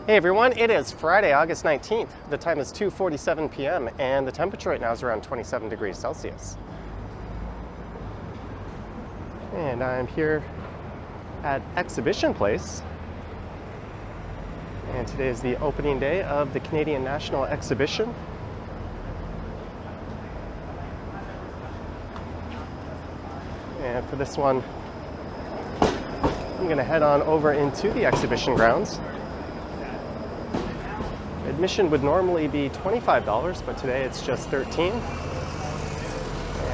Hey everyone, it is Friday, August 19th. The time is 2:47 p.m. and the temperature right now is around 27 degrees Celsius. And I'm here at Exhibition Place. And today is the opening day of the Canadian National Exhibition. And for this one, I'm going to head on over into the exhibition grounds. Admission would normally be $25, but today it's just $13.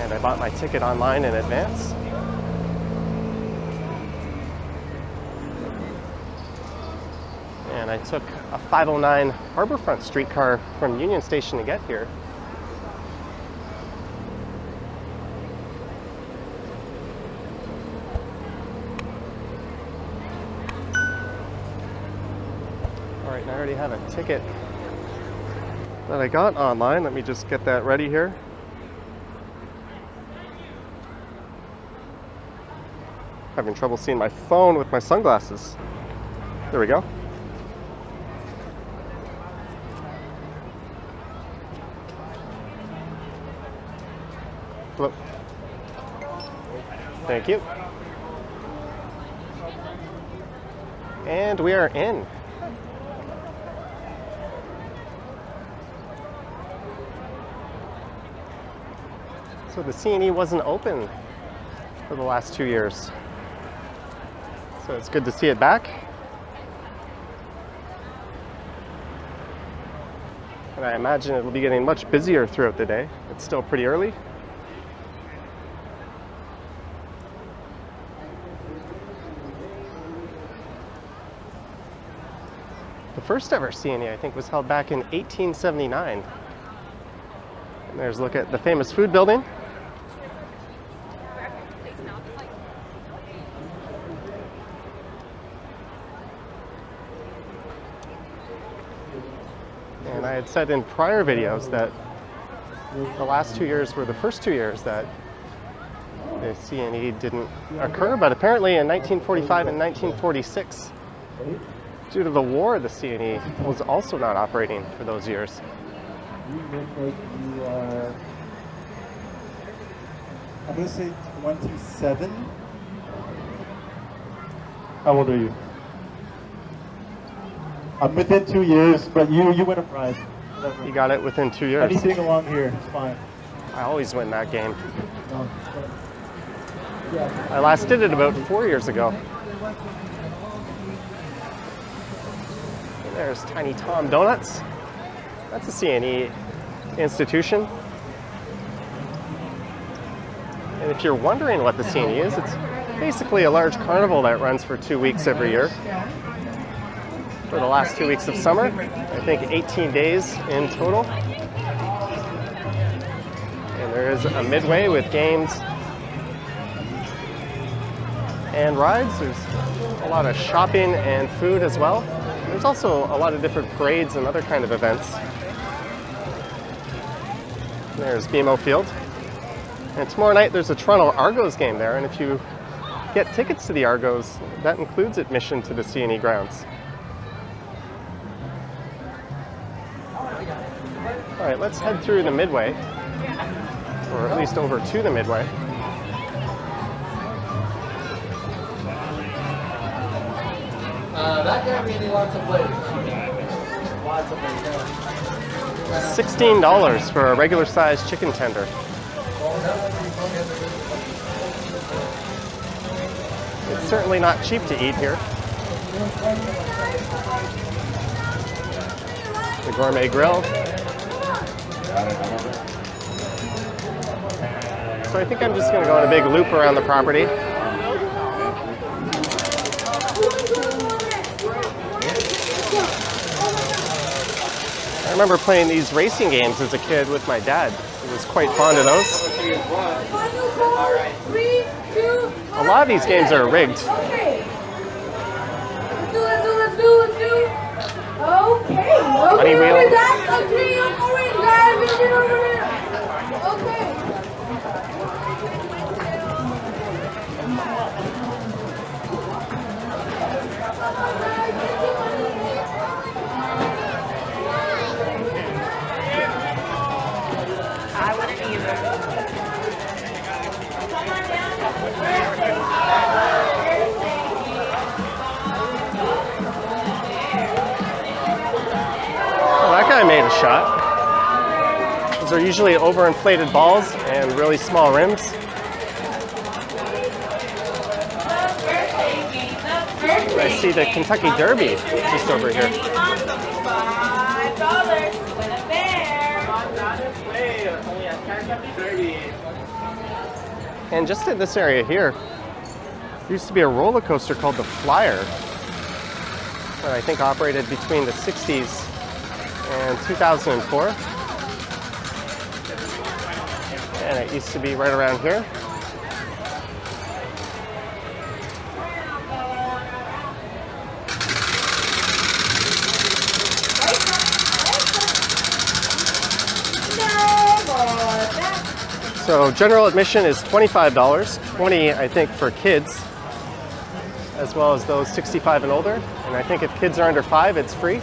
And I bought my ticket online in advance. And I took a 509 Harborfront streetcar from Union Station to get here. All right, and I already have a ticket that I got online. Let me just get that ready here. Having trouble seeing my phone with my sunglasses. There we go. Hello. Thank you. And we are in. So the CNE wasn't open for the last 2 years. So it's good to see it back. And I imagine it'll be getting much busier throughout the day. It's still pretty early. The first ever CNE, I think, was held back in 1879. And there's a look at the famous food building. And I had said in prior videos that the last 2 years were the first 2 years that the CNE didn't occur, but apparently in 1945 and 1946, due to the war, the CNE was also not operating for those years. I'm going to say 27. How old are you? I'm within 2 years, but you win a prize. You got it within 2 years. Anything along here is fine. I always win that game. No. I last did it about 4 years ago. And there's Tiny Tom Donuts. That's a CNE institution. And if you're wondering what the CNE is, it's basically a large carnival that runs for 2 weeks every year. For the last 2 weeks of summer, I think 18 days in total. And there is a midway with games and rides. There's a lot of shopping and food as well. There's also a lot of different parades and other kind of events. There's BMO Field. And tomorrow night there's a Toronto Argos game there, and if you get tickets to the Argos, that includes admission to the CNE grounds. All right, let's head through the midway, or at least over to the midway. That guy really wants a plate. Lots of plates. $16 for a regular sized chicken tender. It's certainly not cheap to eat here. The gourmet grill. So I think I'm just going to go on a big loop around the property. I remember playing these racing games as a kid with my dad. He was quite fond of those. A lot of these games are rigged. Money wheel. get a shot. Those are usually overinflated balls and really small rims. I see the Kentucky Derby just over here. And just in this area here, there used to be a roller coaster called the Flyer that I think operated between the 60s and 2004. And it used to be right around here. So general admission is $25, $20 I think for kids, as well as those 65 and older. And I think if kids are under 5, it's free.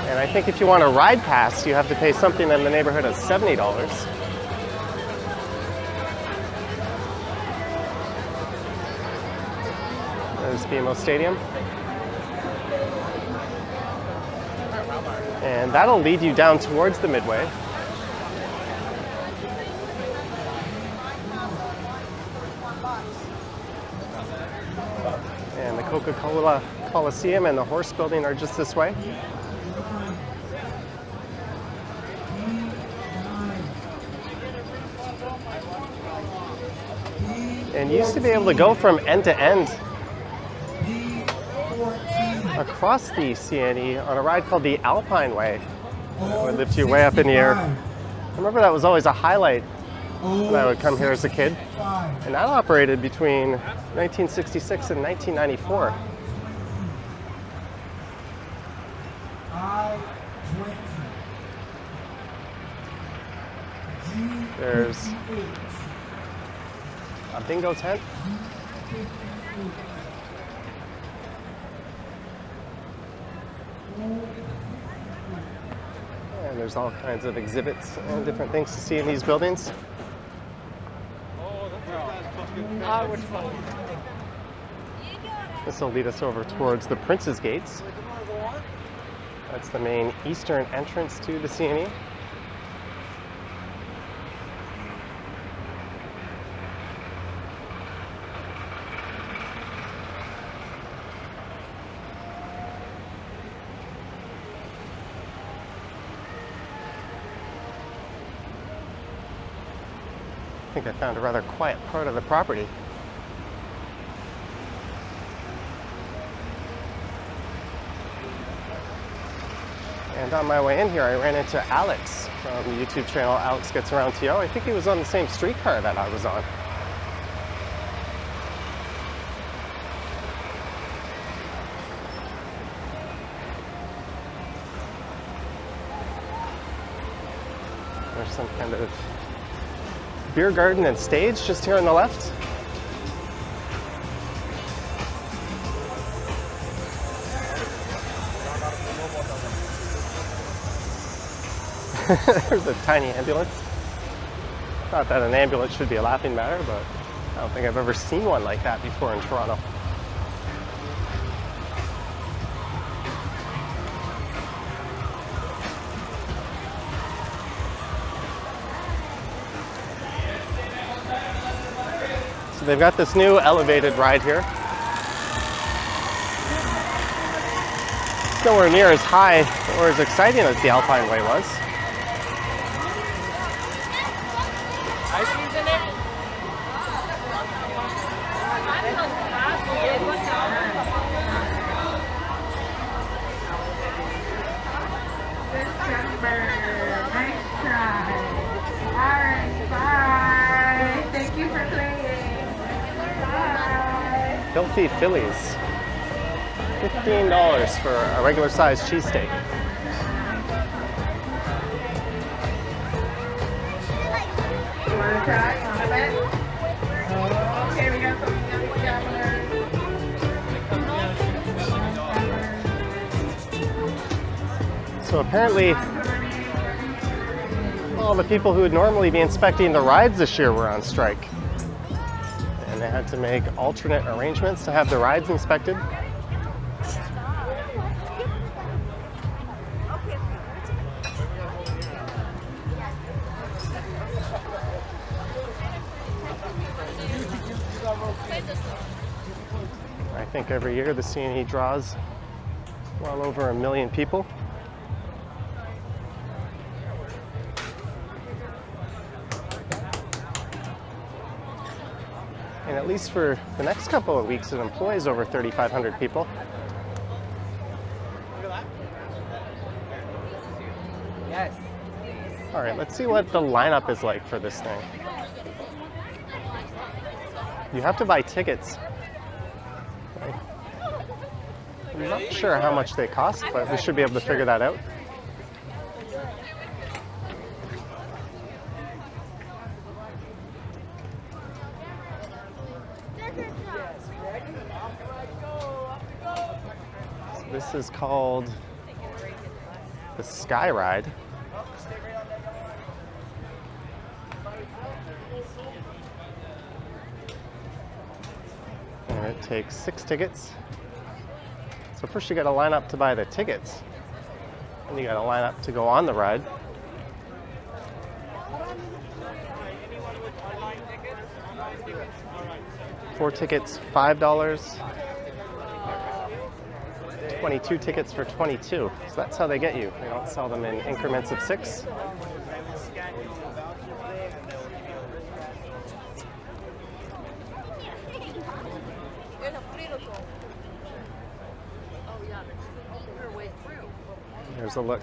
And I think if you want a ride pass, you have to pay something in the neighborhood of $70. There's BMO Stadium. And that'll lead you down towards the Midway. And the Coca-Cola Coliseum and the horse building are just this way. And you used to be able to go from end to end across the CNE on a ride called the Alpine Way. That would lift you way up in the air. I remember that was always a highlight when I would come here as a kid. And that operated between 1966 and 1994. There's a bingo tent. And there's all kinds of exhibits and different things to see in these buildings. This will lead us over towards the Prince's Gates. That's the main eastern entrance to the CNE. I think I found a rather quiet part of the property. And on my way in here, I ran into Alex from the YouTube channel Alex Gets Around TO. I think he was on the same streetcar that I was on. There's some kind of beer garden and stage just here on the left. There's a tiny ambulance. Not that an ambulance should be a laughing matter, but I don't think I've ever seen one like that before in Toronto. So they've got this new elevated ride here. It's nowhere near as high or as exciting as the Alpine Way was. Nice try. All right, bye. Thank you for playing. Bye. Filthy Phillies. $15 for a regular sized cheesesteak. You want to try? You want to bet? Okay, we got some young gamblers. So apparently, all the people who would normally be inspecting the rides this year were on strike. And they had to make alternate arrangements to have the rides inspected. think every year the CNE draws well over 1 million people. And at least for the next couple of weeks, it employs over 3,500 people. Yes. All right, let's see what the lineup is like for this thing. You have to buy tickets. I'm not sure how much they cost, but we should be able to figure that out. So this is called the Sky Ride. And it takes 6 tickets. So first you gotta line up to buy the tickets. And you gotta line up to go on the ride. Four tickets, $5. 22 tickets for 22. So that's how they get you. They don't sell them in increments of 6. There's a look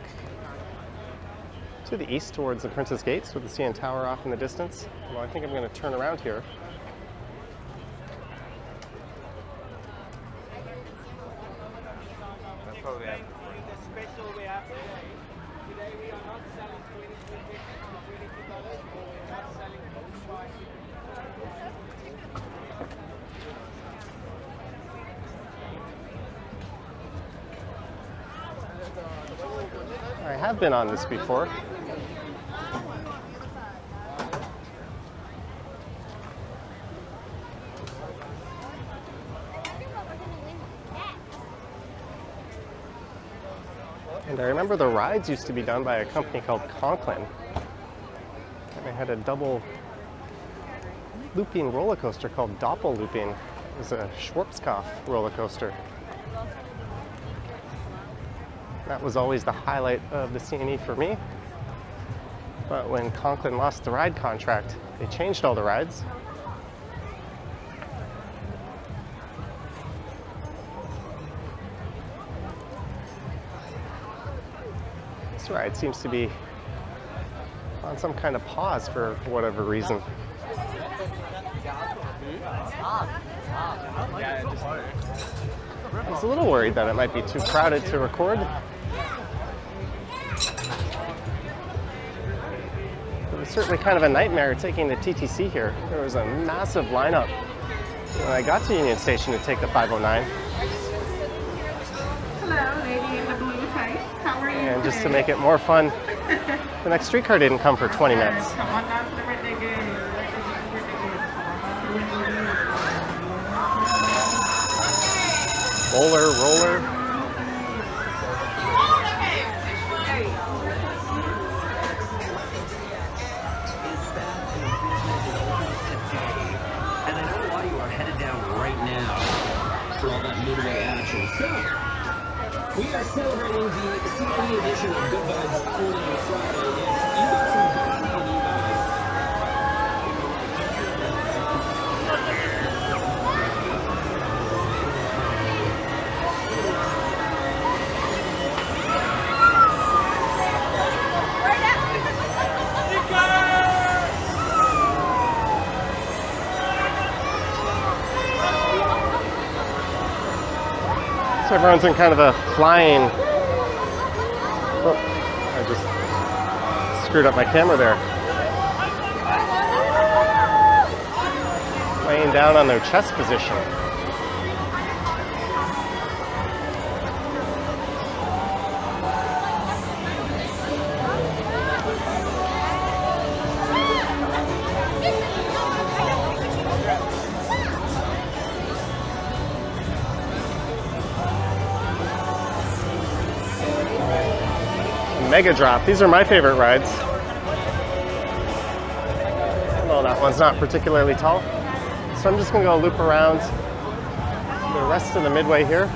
to the east towards the Princess Gates with the CN Tower off in the distance. Well, I think I'm going to turn around here. I have been on this before. And I remember the rides used to be done by a company called Conklin. And they had a double looping roller coaster called Doppel Looping. It was a Schwarzkopf roller coaster. That was always the highlight of the CNE for me. But when Conklin lost the ride contract, they changed all the rides. This ride seems to be on some kind of pause for whatever reason. I was a little worried that it might be too crowded to record. It was certainly kind of a nightmare taking the TTC here. There was a massive lineup when I got to Union Station to take the 509. Hello, lady in the blue tights. How are you? And just to make it more fun, the next streetcar didn't come for 20 minutes. Come on down to the birthday game. Roller, roller. And I know a lot of you are headed down right now for all that midway action. So, we are celebrating the CNE edition of Good Vibes Only on Friday. If you got some good CNE vibes, So everyone's in kind of a flying. Oh, I just screwed up my camera there. Laying down on their chest position. Mega Drop. These are my favorite rides. Well, that one's not particularly tall. So I'm just gonna go loop around the rest of the midway here.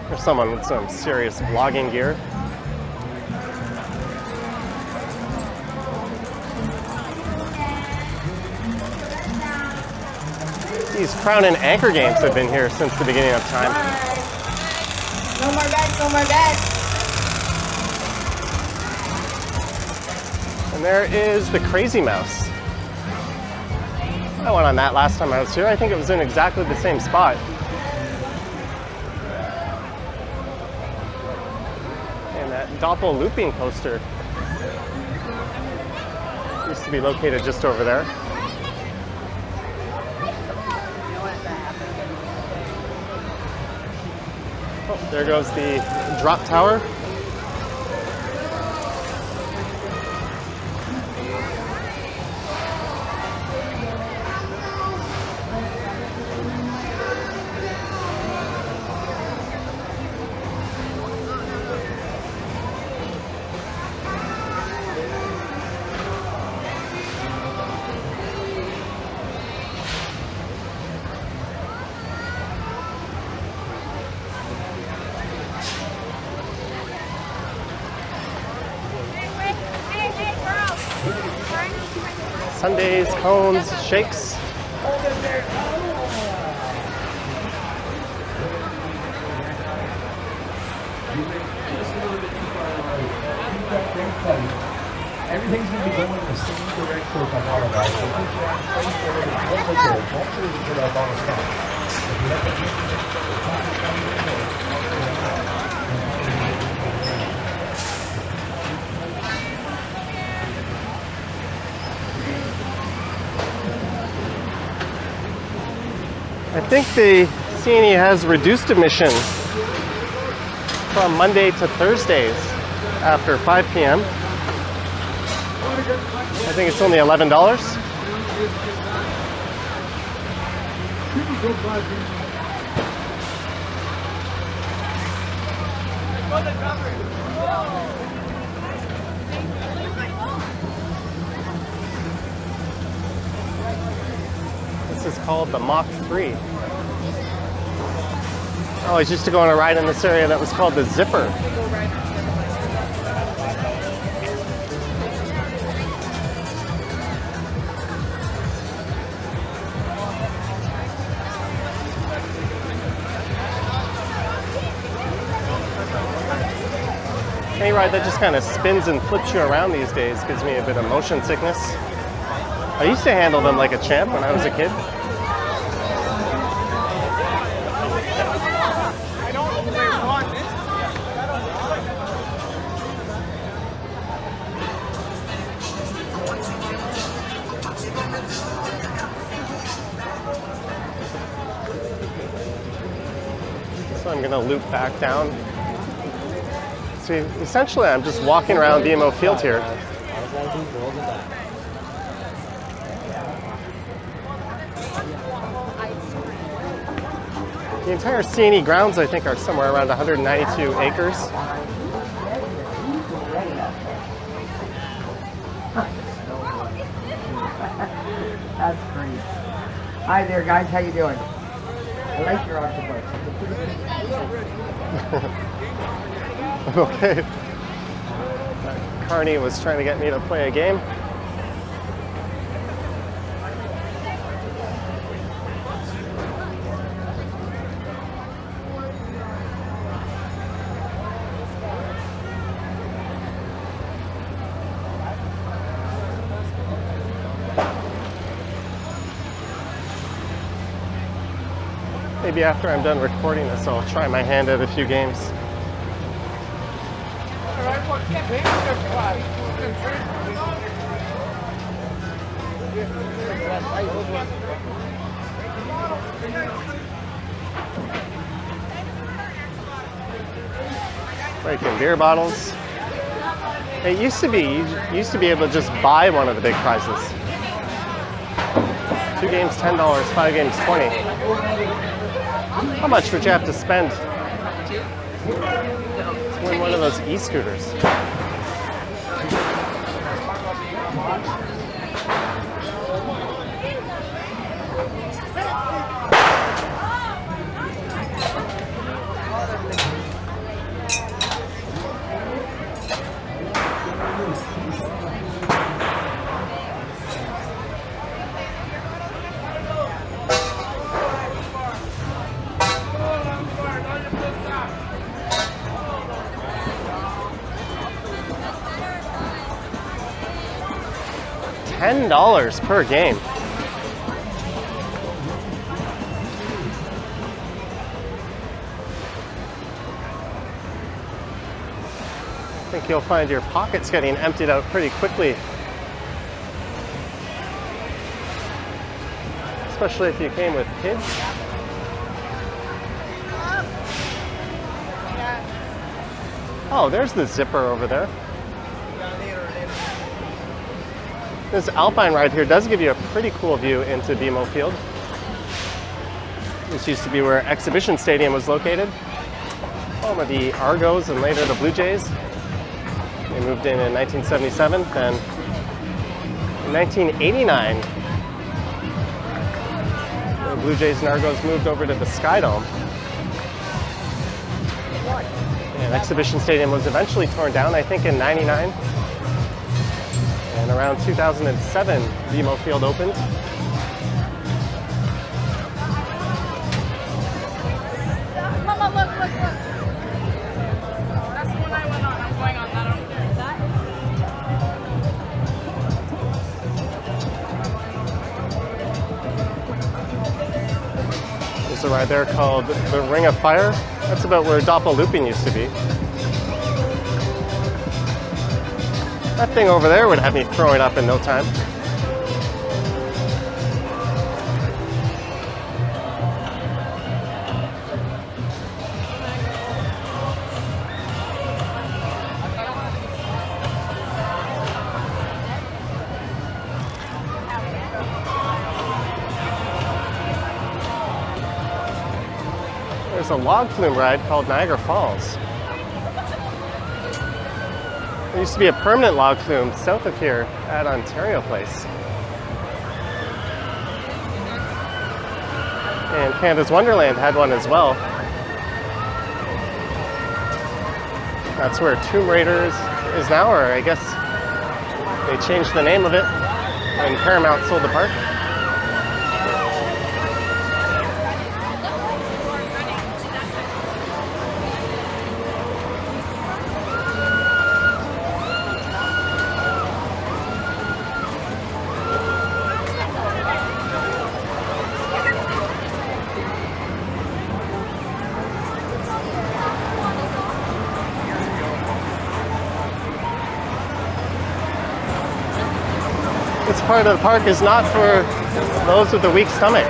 For someone with some serious vlogging gear. These Crown and Anchor games have been here since the beginning of time. No more bets, no more bets. And there is the Crazy Mouse. I went on that last time I was here. I think it was in exactly the same spot. And that Doppel looping coaster used to be located just over there. Oh, there goes the drop tower. Sundays, cones, shakes. Everything's going to be going in the same direction from all of us. So put your arms straight forward and don't look there. Don't move until our ball is stopped. If you let the I think the CNE has reduced admission from Monday to Thursdays after 5 p.m. I think it's only $11. This is called the Mach 3. Oh, I used to go on a ride in this area that was called the Zipper. Any ride that just kind of spins and flips you around these days gives me a bit of motion sickness. I used to handle them like a champ when I was a kid. So I'm gonna loop back down. See, essentially I'm just walking around BMO Field here. The entire CNE grounds, I think, are somewhere around 192 acres. That's great. Hi there, guys. How you doing? I like your octopus. Okay. Carney was trying to get me to play a game. Maybe after I'm done recording this, I'll try my hand at a few games. Breaking beer bottles. It used to be, you used to be able to just buy one of the big prizes. 2 games, $10, 5 games, $20. How much would you have to spend to win one of those e-scooters? $10 per game. I think you'll find your pockets getting emptied out pretty quickly. Especially if you came with kids. Oh, there's the zipper over there. This Alpine ride here does give you a pretty cool view into BMO Field. This used to be where Exhibition Stadium was located. Home of the Argos and later the Blue Jays. They moved in 1977. Then in 1989, the Blue Jays and Argos moved over to the Sky Dome. And Exhibition Stadium was eventually torn down, I think in '99. And around 2007, BMO Field opened. Mama, look. That's the one I went on. I'm going on that over there. Is that? There's a ride there called the Ring of Fire. That's about where Doppellooping used to be. That thing over there would have me throwing up in no time. There's a log flume ride called Niagara Falls. There used to be a permanent log flume south of here at Ontario Place. And Canada's Wonderland had one as well. That's where Tomb Raiders is now, or I guess they changed the name of it when Paramount sold the park. This part of the park is not for those with a weak stomach.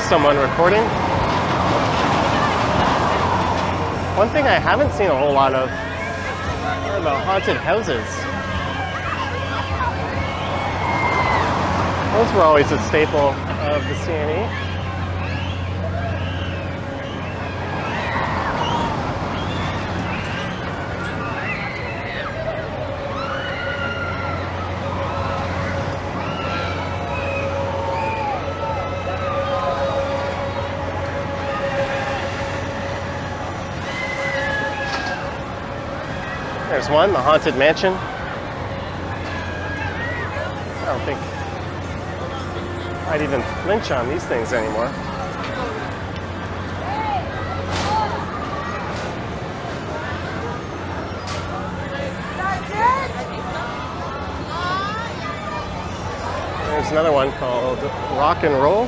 Someone recording. One thing I haven't seen a whole lot of are the haunted houses. Those were always a staple of the CNE. There's one, the Haunted Mansion. I don't think I'd even flinch on these things anymore. There's another one called Rock and Roll.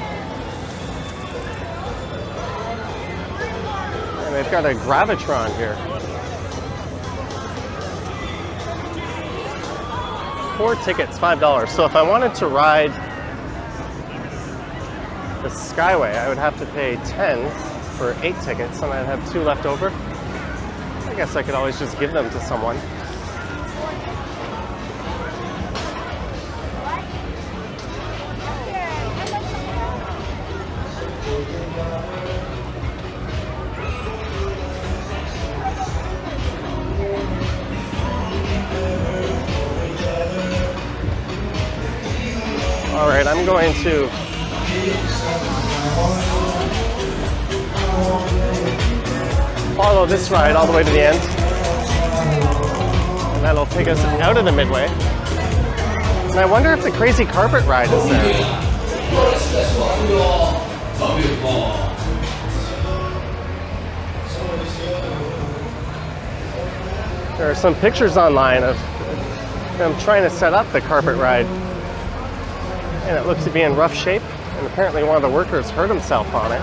And they've got a Gravitron here. 4 tickets, $5. So if I wanted to ride the Skyway, I would have to pay 10 for 8 tickets, and I'd have 2 left over. I guess I could always just give them to someone. All right, I'm going to follow this ride all the way to the end, and that'll take us out of the Midway. And I wonder if the crazy carpet ride is there. There are some pictures online of them trying to set up the carpet ride, and it looks to be in rough shape, and apparently one of the workers hurt himself on it.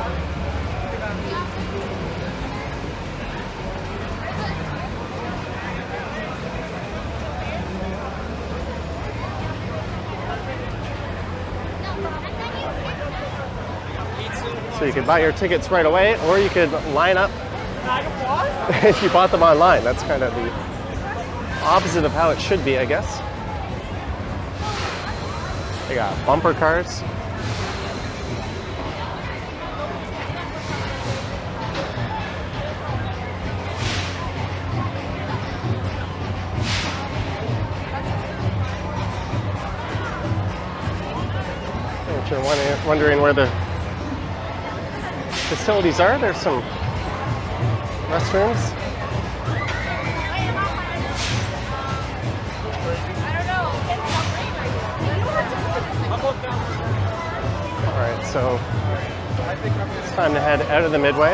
So you could buy your tickets right away, or you could line up if you bought them online. That's kind of the opposite of how it should be, I guess. They got bumper cars. If you're wondering where the facilities are, there's some restrooms. Alright, so it's time to head out of the Midway.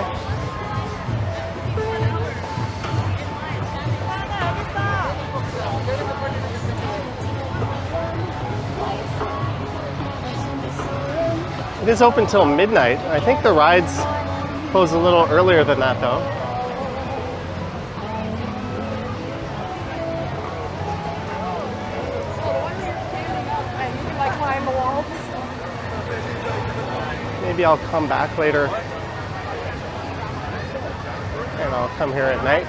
It is open till midnight. I think the rides close a little earlier than that, though. Maybe I'll come back later and I'll come here at night.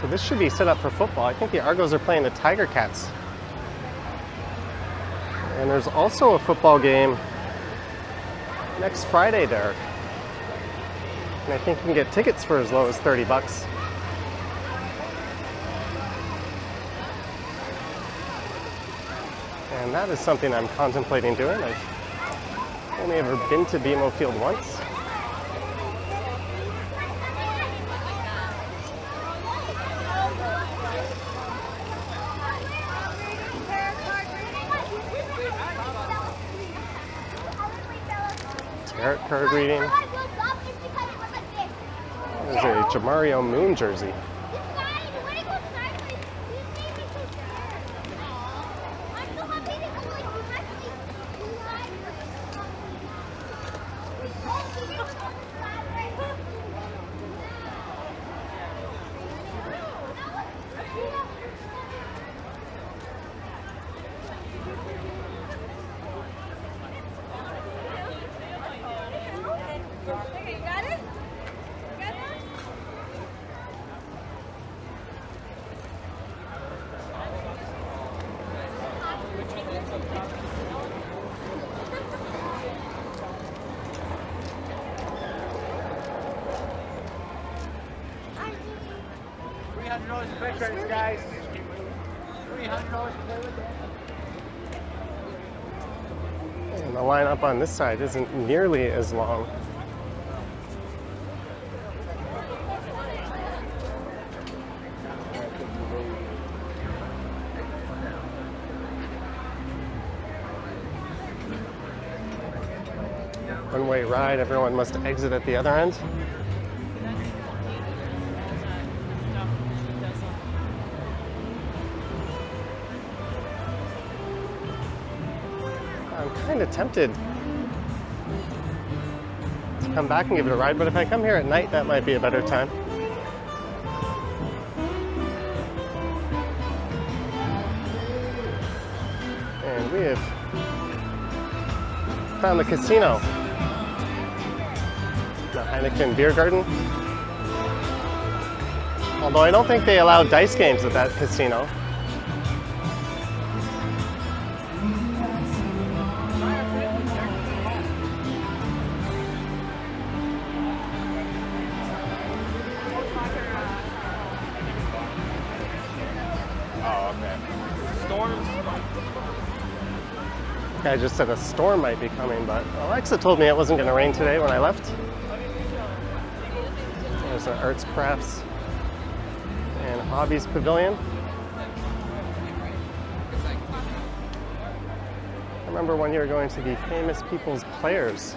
So this should be set up for football. I think the Argos are playing the Tiger Cats. And there's also a football game next Friday there. And I think you can get tickets for as low as $30. And that is something I'm contemplating doing. I've only ever been to BMO Field once. Tarot card reading. There's a Jamario Moon jersey. Guys, And the lineup on this side isn't nearly as long. One-way ride, everyone must exit at the other end. I'm kind of tempted to come back and give it a ride, but if I come here at night, that might be a better time. And we have found the casino, the Heineken Beer Garden. Although I don't think they allow dice games at that casino. I just said a storm might be coming, but Alexa told me it wasn't going to rain today when I left. There's an arts, crafts, and hobbies pavilion. I remember one year going to the Famous People's Players.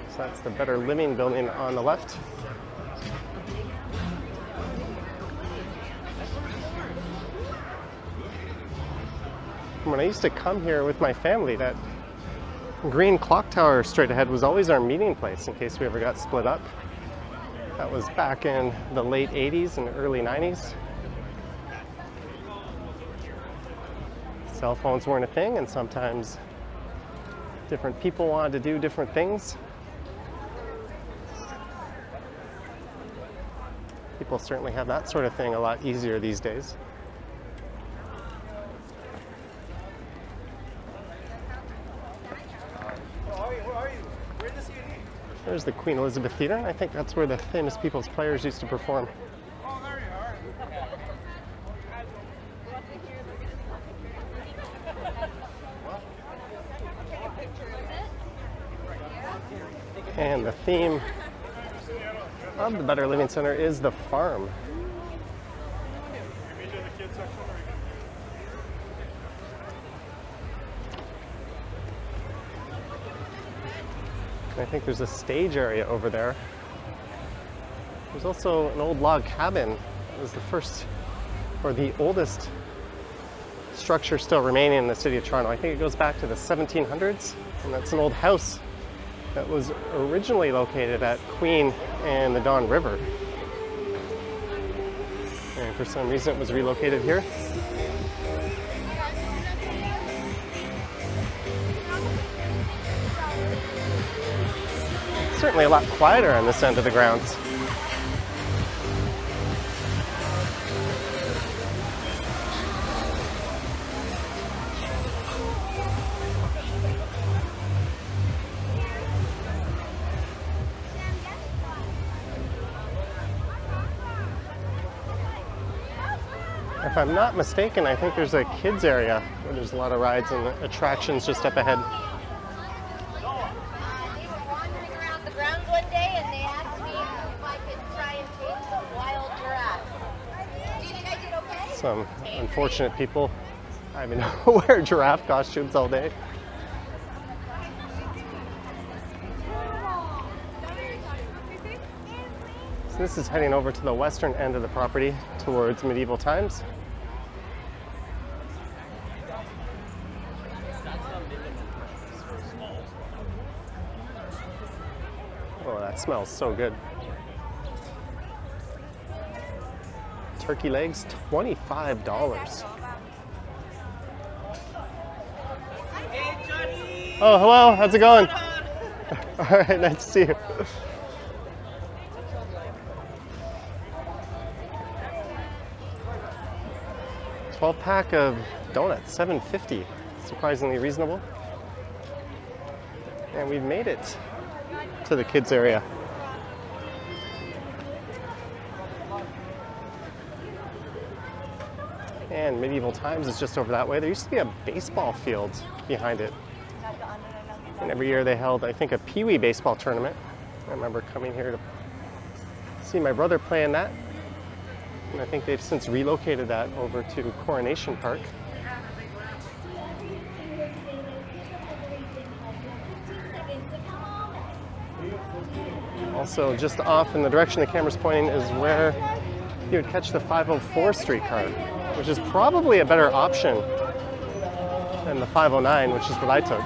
So that's the Better Living building on the left. When I used to come here with my family, that green clock tower straight ahead was always our meeting place in case we ever got split up. That was back in the late 80s and early 90s. Cell phones weren't a thing, and sometimes different people wanted to do different things. People certainly have that sort of thing a lot easier these days. There's the Queen Elizabeth Theatre, and I think that's where the Famous People's Players used to perform. And the theme of the Better Living Center is the farm. I think there's a stage area over there. There's also an old log cabin. It was the first, or the oldest structure still remaining in the city of Toronto. I think it goes back to the 1700s, and that's an old house that was originally located at Queen and the Don River. And for some reason it was relocated here. Certainly a lot quieter on this end of the grounds. If I'm not mistaken, I think there's a kids area where there's a lot of rides and attractions just up ahead. Some unfortunate people having to wear giraffe costumes all day. So this is heading over to the western end of the property towards medieval times. Oh, that smells so good. Turkey legs, $25. Oh, hello, how's it going? All right, nice to see you. $12-pack of donuts, $7.50. Surprisingly reasonable. And we've made it to the kids area. And medieval times is just over that way. There used to be a baseball field behind it. And every year they held, I think, a Pee-wee baseball tournament. I remember coming here to see my brother play in that. And I think they've since relocated that over to Coronation Park. Also, just off in the direction the camera's pointing is where you would catch the 504 streetcar, which is probably a better option than the 509, which is what I took.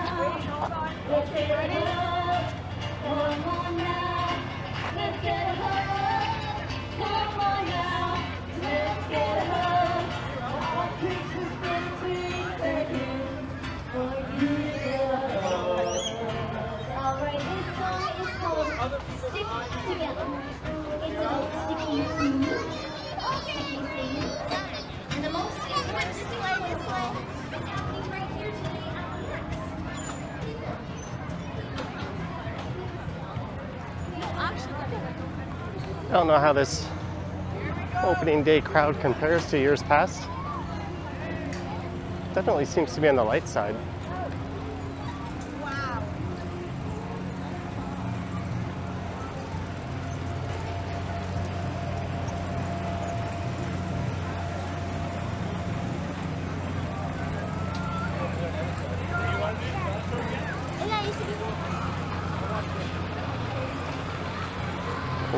I don't know how this opening day crowd compares to years past. Definitely seems to be on the light side. Wow.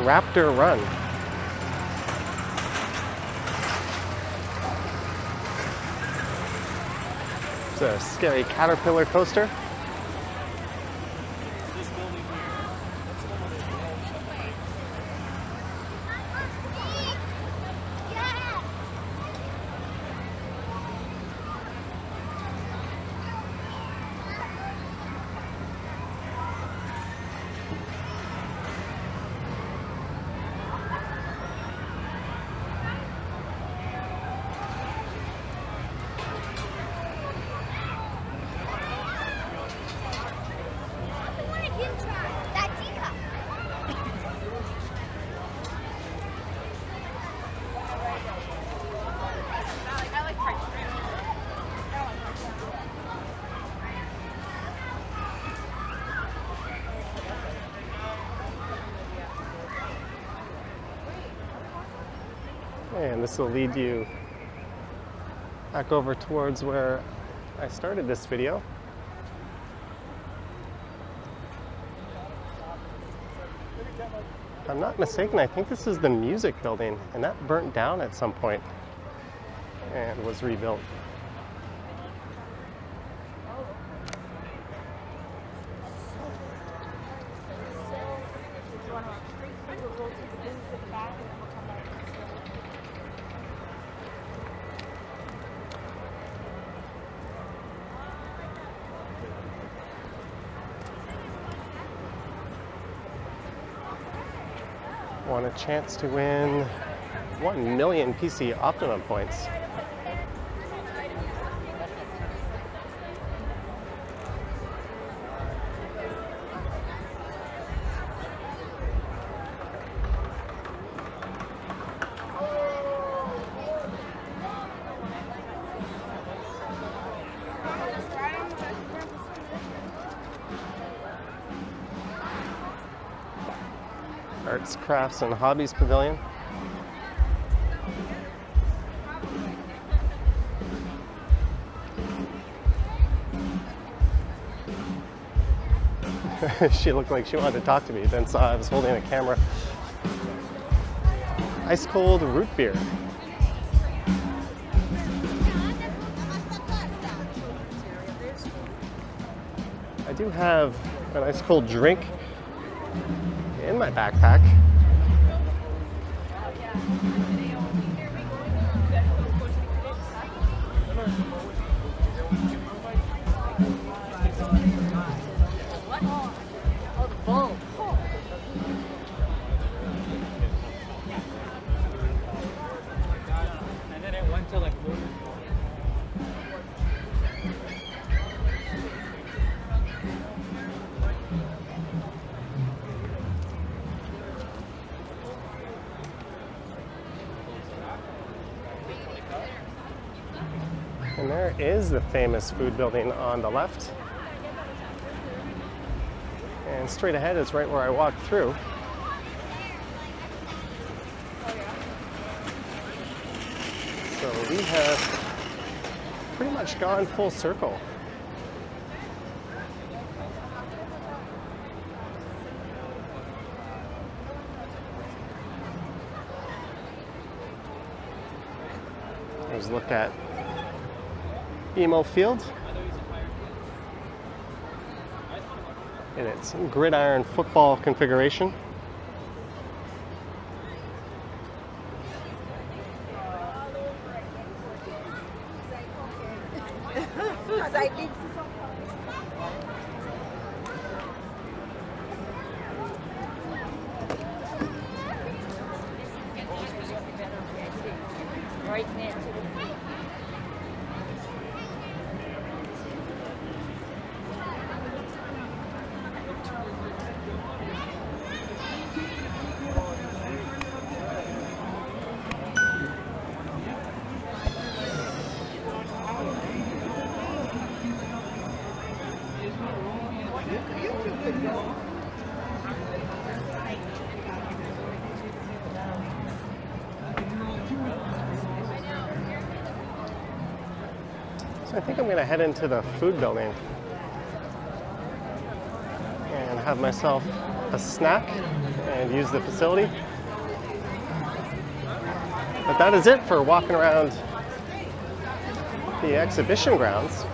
Raptor Run. It's a scary caterpillar coaster. And this will lead you back over towards where I started this video. If I'm not mistaken, I think this is the music building, and that burnt down at some point and was rebuilt. Won a chance to win 1 million PC Optimum points. Arts, Crafts, and Hobbies Pavilion. She looked like she wanted to talk to me, then saw I was holding a camera. Ice cold root beer. I do have an ice cold drink in my backpack. And there is the famous food building on the left. And straight ahead is right where I walked through. So we have pretty much gone full circle. Here's a look at Emo Field in its gridiron football configuration. Right next. So I think I'm going to head into the food building and have myself a snack and use the facility. But that is it for walking around the exhibition grounds.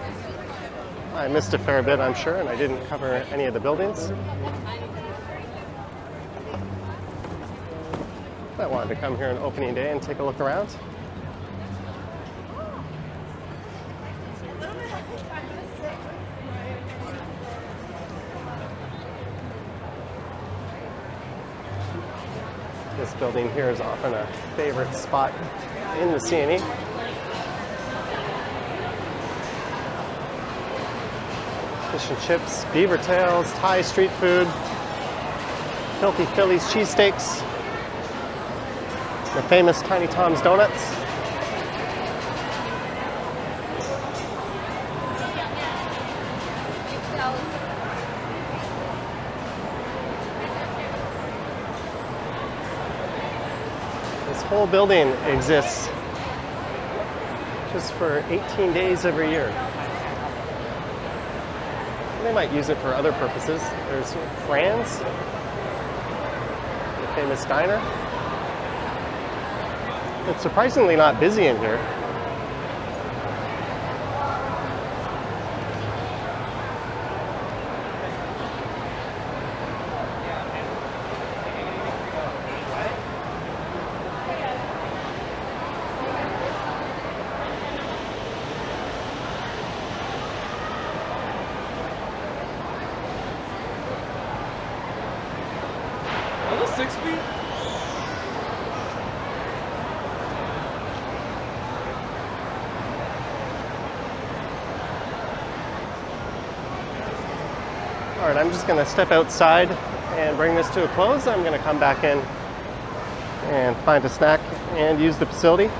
I missed a fair bit, I'm sure, and I didn't cover any of the buildings. I wanted to come here on opening day and take a look around. This building here is often a favorite spot in the CNE. Fish and chips, beaver tails, Thai street food, Filthy Phillies cheesesteaks, the famous Tiny Tom's donuts. This whole building exists just for 18 days every year. They might use it for other purposes. There's Fran's, the famous diner. It's surprisingly not busy in here. Are those 6 feet? All right, I'm just gonna step outside and bring this to a close. I'm gonna come back in and find a snack and use the facility.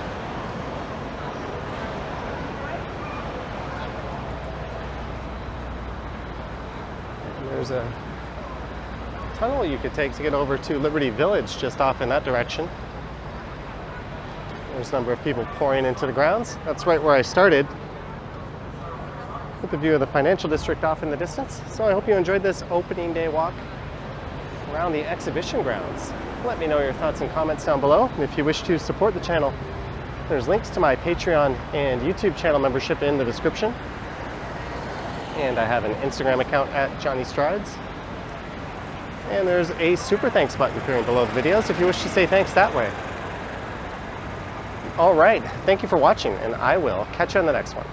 And there's a tunnel you could take to get over to Liberty Village just off in that direction. There's a number of people pouring into the grounds. That's right where I started, with the view of the financial district off in the distance. So I hope you enjoyed this opening day walk around the exhibition grounds. Let me know your thoughts and comments down below. And if you wish to support the channel, there's links to my Patreon and YouTube channel membership in the description. And I have an Instagram account at Johnny Strides. And there's a super thanks button appearing below the videos if you wish to say thanks that way. All right, thank you for watching, and I will catch you on the next one.